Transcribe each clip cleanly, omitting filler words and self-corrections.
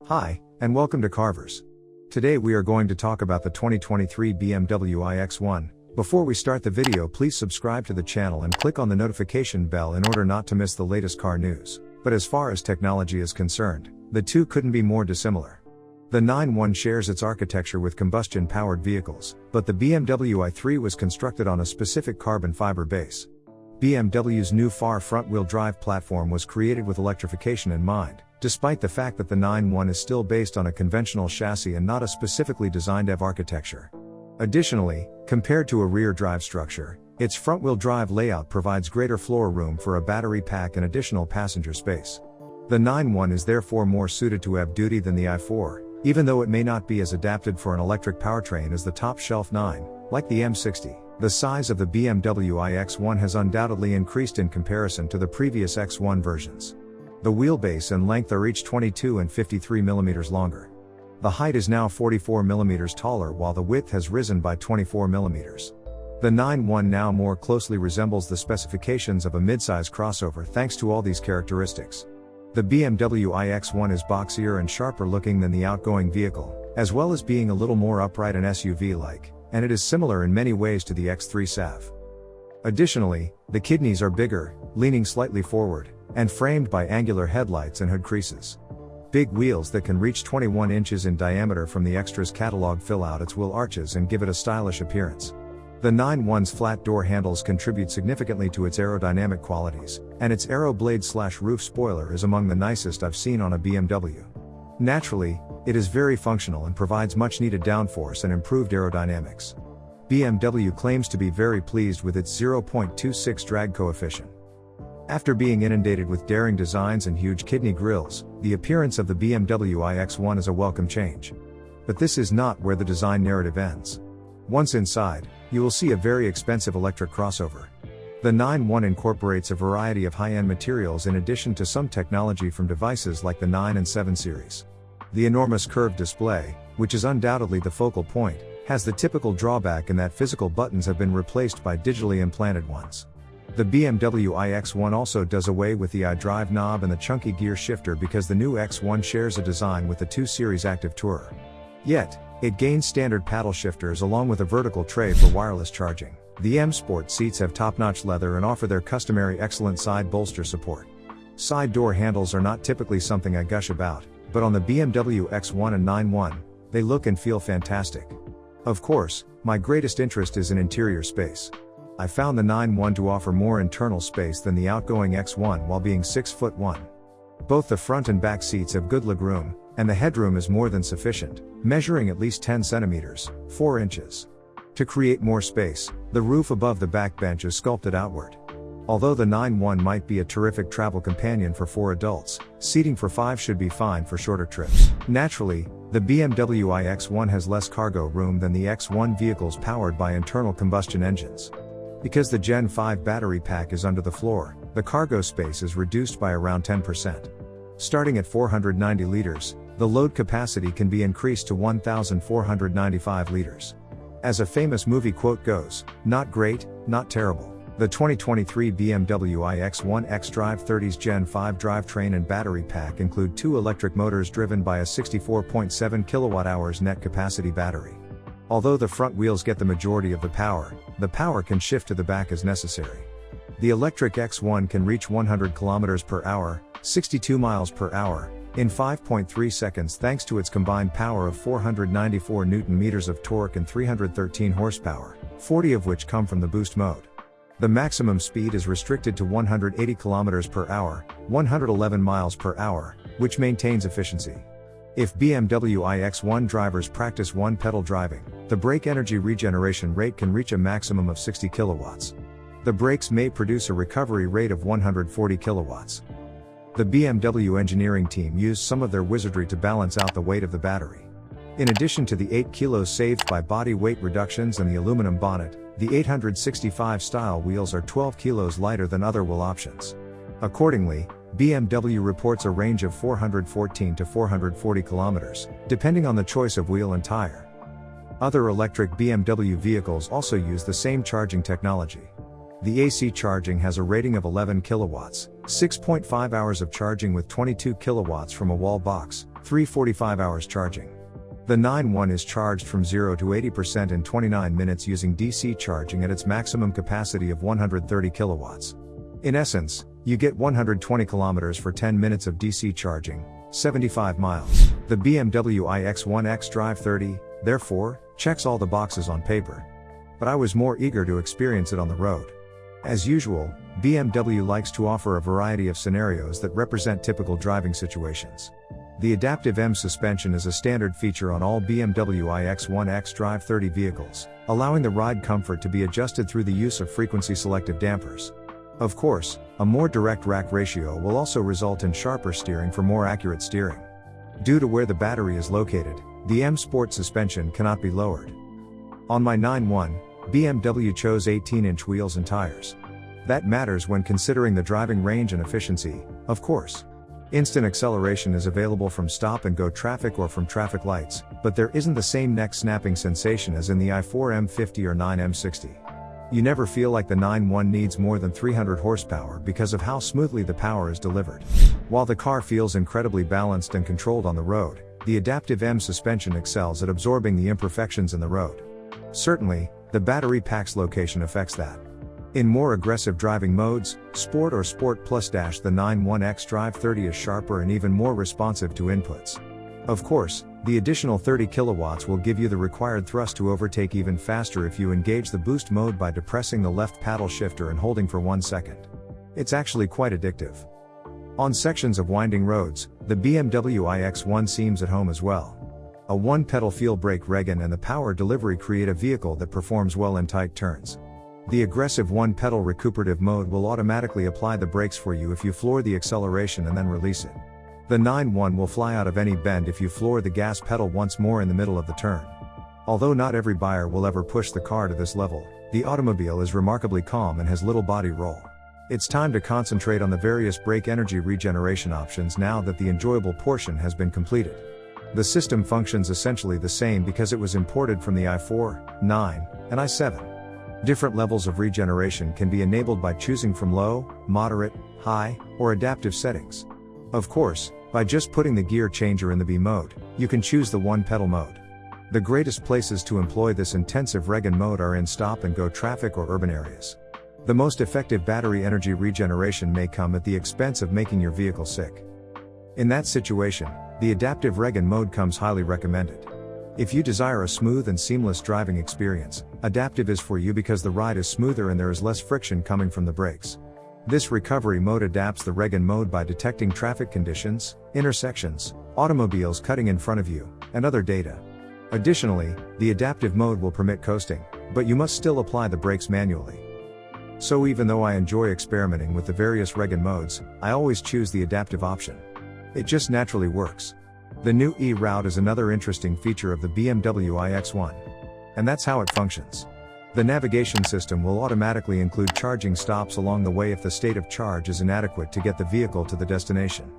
Hi, and welcome to Carvers. Today we are going to talk about the 2023 BMW iX1. Before we start the video, please subscribe to the channel and click on the notification bell in order not to miss the latest car news. But as far as technology is concerned, the two couldn't be more dissimilar. The 9-1 shares its architecture with combustion-powered vehicles, but the BMW i3 was constructed on a specific carbon fiber base. BMW's new far front-wheel drive platform was created with electrification in mind, despite the fact that the 9-1 is still based on a conventional chassis and not a specifically designed EV architecture. Additionally, compared to a rear drive structure, its front-wheel drive layout provides greater floor room for a battery pack and additional passenger space. The 9-1 is therefore more suited to EV duty than the i4, even though it may not be as adapted for an electric powertrain as the top-shelf 9, like the M60. The size of the BMW iX1 has undoubtedly increased in comparison to the previous X1 versions. The wheelbase and length are each 22 and 53 mm longer. The height is now 44 mm taller while the width has risen by 24 mm. The 9-1 now more closely resembles the specifications of a midsize crossover thanks to all these characteristics. The BMW iX1 is boxier and sharper looking than the outgoing vehicle, as well as being a little more upright and SUV-like, and it is similar in many ways to the X3 SAV. Additionally, the kidneys are bigger, leaning slightly forward, and framed by angular headlights and hood creases. Big wheels that can reach 21 inches in diameter from the extras catalog fill out its wheel arches and give it a stylish appearance. The 9-1's flat door handles contribute significantly to its aerodynamic qualities, and its aero blade/roof spoiler is among the nicest I've seen on a BMW. Naturally, it is very functional and provides much needed downforce and improved aerodynamics. BMW claims to be very pleased with its 0.26 drag coefficient. After being inundated with daring designs and huge kidney grilles, the appearance of the BMW iX1 is a welcome change. But this is not where the design narrative ends. Once inside, you will see a very expensive electric crossover. The 9-1 incorporates a variety of high-end materials in addition to some technology from devices like the 9 and 7 series. The enormous curved display, which is undoubtedly the focal point, has the typical drawback in that physical buttons have been replaced by digitally implanted ones. The BMW iX1 also does away with the iDrive knob and the chunky gear shifter because the new X1 shares a design with the 2 Series Active Tourer. Yet, it gains standard paddle shifters along with a vertical tray for wireless charging. The M Sport seats have top-notch leather and offer their customary excellent side bolster support. Side door handles are not typically something I gush about, but on the BMW X1 and 9-1, they look and feel fantastic. Of course, my greatest interest is in interior space. I found the 9-1 to offer more internal space than the outgoing X1 while being 6'1". Both the front and back seats have good legroom, and the headroom is more than sufficient, measuring at least 10 centimeters, 4 inches. To create more space, the roof above the back bench is sculpted outward. Although the 9-1 might be a terrific travel companion for 4 adults, seating for 5 should be fine for shorter trips. Naturally, the BMW iX1 has less cargo room than the X1 vehicles powered by internal combustion engines. Because the Gen 5 battery pack is under the floor, the cargo space is reduced by around 10%. Starting at 490 liters, the load capacity can be increased to 1,495 liters. As a famous movie quote goes, "Not great, not terrible." The 2023 BMW iX1 xDrive 30's Gen 5 drivetrain and battery pack include 2 electric motors driven by a 64.7 kWh net capacity battery. Although the front wheels get the majority of the power can shift to the back as necessary. The electric X1 can reach 100 km per hour, 62 miles per hour, in 5.3 seconds thanks to its combined power of 494 Nm of torque and 313 horsepower, 40 of which come from the boost mode. The maximum speed is restricted to 180 km per hour, 111 miles per hour, which maintains efficiency. If BMW iX1 drivers practice one-pedal driving, the brake energy regeneration rate can reach a maximum of 60 kilowatts. The brakes may produce a recovery rate of 140 kilowatts. The BMW engineering team used some of their wizardry to balance out the weight of the battery. In addition to the 8 kilos saved by body weight reductions and the aluminum bonnet, the 865 style wheels are 12 kilos lighter than other wheel options. Accordingly, BMW reports a range of 414 to 440 kilometers, depending on the choice of wheel and tire. Other electric BMW vehicles also use the same charging technology. The AC charging has a rating of 11 kilowatts, 6.5 hours of charging with 22 kilowatts from a wall box, 3:45 hours charging. The 9.1 is charged from 0 to 80% in 29 minutes using DC charging at its maximum capacity of 130 kilowatts. In essence, you get 120 kilometers for 10 minutes of DC charging, 75 miles. The BMW iX1 xDrive 30, therefore, checks all the boxes on paper. But I was more eager to experience it on the road. As usual, BMW likes to offer a variety of scenarios that represent typical driving situations. The adaptive M suspension is a standard feature on all BMW iX1 xDrive 30 vehicles, allowing the ride comfort to be adjusted through the use of frequency-selective dampers. Of course, a more direct rack ratio will also result in sharper steering for more accurate steering. Due to where the battery is located, the M Sport suspension cannot be lowered. On my 9.1, BMW chose 18-inch wheels and tires. That matters when considering the driving range and efficiency, of course. Instant acceleration is available from stop-and-go traffic or from traffic lights, but there isn't the same neck-snapping sensation as in the i4 M50 or 9 M60. You never feel like the 9.1 needs more than 300 horsepower because of how smoothly the power is delivered. While the car feels incredibly balanced and controlled on the road, the adaptive M suspension excels at absorbing the imperfections in the road. Certainly, the battery pack's location affects that. In more aggressive driving modes, Sport or Sport Plus the 9.1 xDrive 30 is sharper and even more responsive to inputs. Of course, the additional 30 kilowatts will give you the required thrust to overtake even faster if you engage the boost mode by depressing the left paddle shifter and holding for 1 second. It's actually quite addictive. On sections of winding roads, the BMW iX1 seems at home as well. A one-pedal feel brake regen and the power delivery create a vehicle that performs well in tight turns. The aggressive one-pedal recuperative mode will automatically apply the brakes for you if you floor the acceleration and then release it. The 9.1 will fly out of any bend if you floor the gas pedal once more in the middle of the turn. Although not every buyer will ever push the car to this level, the automobile is remarkably calm and has little body roll. It's time to concentrate on the various brake energy regeneration options now that the enjoyable portion has been completed. The system functions essentially the same because it was imported from the i4, 9, and i7. Different levels of regeneration can be enabled by choosing from low, moderate, high, or adaptive settings. Of course, by just putting the gear changer in the B mode, you can choose the one-pedal mode. The greatest places to employ this intensive regen mode are in stop-and-go traffic or urban areas. The most effective battery energy regeneration may come at the expense of making your vehicle sick. In that situation, the adaptive regen mode comes highly recommended. If you desire a smooth and seamless driving experience, adaptive is for you because the ride is smoother and there is less friction coming from the brakes. This recovery mode adapts the regen mode by detecting traffic conditions, intersections, automobiles cutting in front of you, and other data. Additionally, the adaptive mode will permit coasting, but you must still apply the brakes manually. So even though I enjoy experimenting with the various regen modes, I always choose the adaptive option. It just naturally works. The new e-route is another interesting feature of the BMW iX1. And that's how it functions. The navigation system will automatically include charging stops along the way if the state of charge is inadequate to get the vehicle to the destination.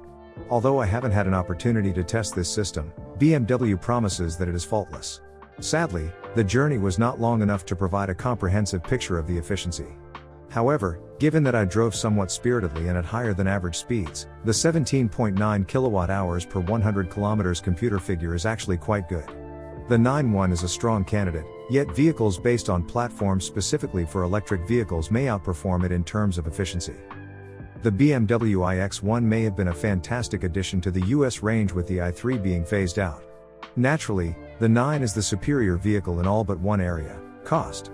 Although I haven't had an opportunity to test this system, BMW promises that it is faultless. Sadly, the journey was not long enough to provide a comprehensive picture of the efficiency. However, given that I drove somewhat spiritedly and at higher than average speeds, the 17.9 kilowatt-hours per 100 kilometers computer figure is actually quite good. The 9.1 is a strong candidate, yet vehicles based on platforms specifically for electric vehicles may outperform it in terms of efficiency. The BMW iX1 may have been a fantastic addition to the US range with the i3 being phased out. Naturally, the 9 is the superior vehicle in all but one area: cost.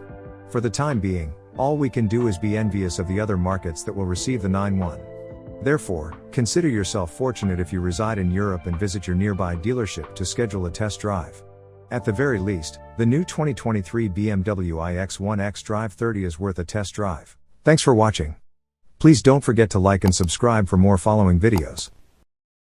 For the time being, all we can do is be envious of the other markets that will receive the 9.1. Therefore, consider yourself fortunate if you reside in Europe and visit your nearby dealership to schedule a test drive. At the very least, the new 2023 BMW iX1 xDrive 30 is worth a test drive. Thanks for watching. Please don't forget to like and subscribe for more following videos.